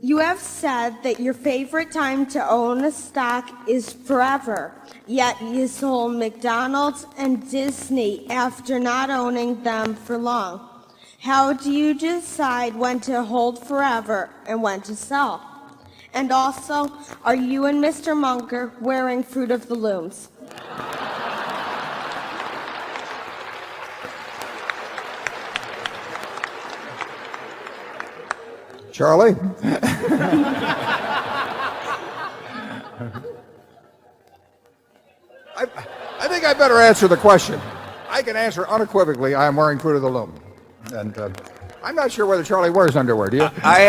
You have said that your favorite time to own a stock is forever, yet you sold McDonald's and Disney after not owning them for long. How do you decide when to hold forever and when to sell? And also, are you and Mr. Munger wearing Fruit of the Looms? Charlie? I think I better answer the question. I can answer unequivocally, I am wearing Fruit of the Loom. And I'm not sure whether Charlie wears underwear, do you? I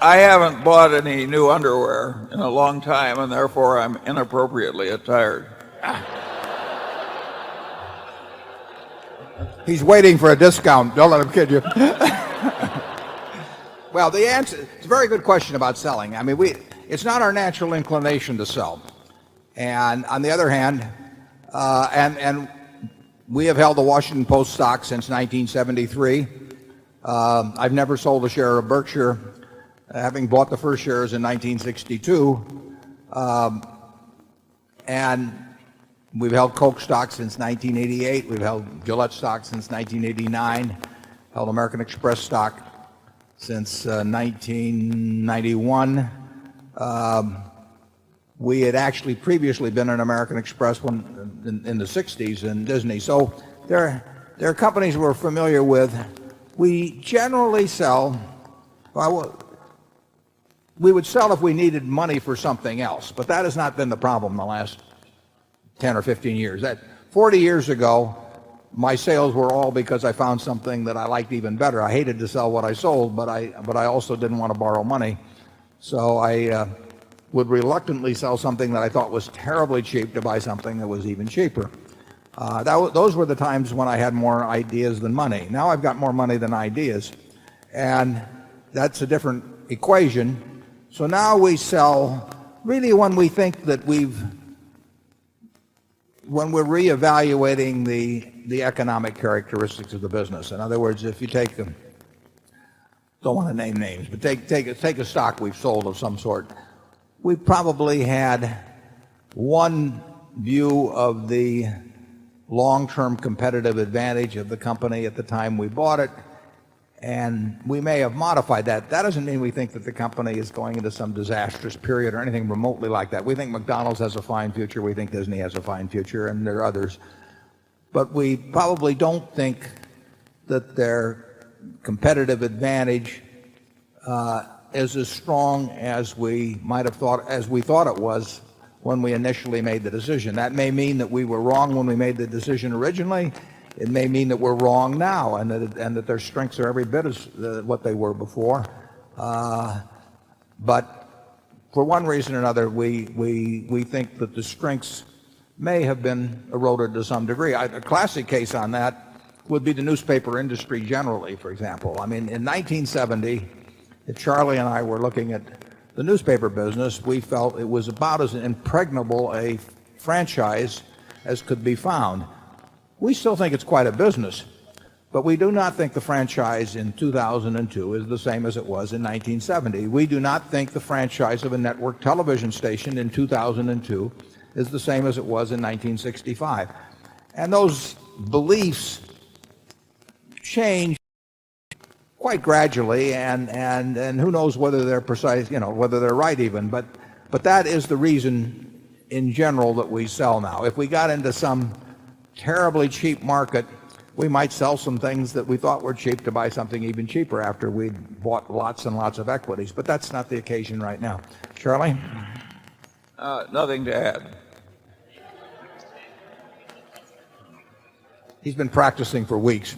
haven't bought any new underwear in a long time, and therefore I'm inappropriately attired. He's waiting for a discount. Don't let him kid you. Well, the answer, it's a very good question about selling. I mean, it's not our natural inclination to sell. And on the other hand, and we have held the Washington Post stock since 1973. I've never sold a share of Berkshire, having bought the first shares in 1962. And we've held Coke stock since 1988. We've held Gillette stock since 1989. Held American Express stock since 1991. We had actually previously been an American Express in the 60s in Disney. So there are companies we're familiar with. We generally sell, well, we would sell if we needed money for something else, but that has not been the problem in the last 10 or 15 years. 40 years ago, my sales were all because I found something that I liked even better. I hated to sell what I sold, but I also didn't want to borrow money. So I would reluctantly sell something that I thought was terribly cheap to buy something that was even cheaper. Those were the times when I had more ideas than money. Now I've got more money than ideas, and that's a different equation. So now we sell really when we think that when we're reevaluating the economic characteristics of the business. In other words, if you take don't want to name names, but take a stock we've sold of some sort. We probably had one view of the long-term competitive advantage of the company at the time we bought it, and we may have modified that. That doesn't mean we think that the company is going into some disastrous period or anything remotely like that. We think McDonald's has a fine future. We think Disney has a fine future, and there are others. But we probably don't think that their competitive advantage is as strong as we might have thought, as we thought it was when we initially made the decision. That may mean that we were wrong when we made the decision originally. It may mean that we're wrong now, and that their strengths are every bit as what they were before. But for one reason or another, we think that the strengths may have been eroded to some degree. A classic case on that would be the newspaper industry generally, for example. I mean, in 1970, if Charlie and I were looking at the newspaper business, we felt it was about as impregnable a franchise as could be found. We still think it's quite a business, but we do not think the franchise in 2002 is the same as it was in 1970. We do not think the franchise of a network television station in 2002 is the same as it was in 1965. And those beliefs change quite gradually, and who knows whether they're precise, whether they're right even, but that is the reason in general that we sell now. If we got into some terribly cheap market, we might sell some things that we thought were cheap to buy something even cheaper after we'd bought lots and lots of equities, but that's not the occasion right now. Charlie? Nothing to add. He's been practicing for weeks.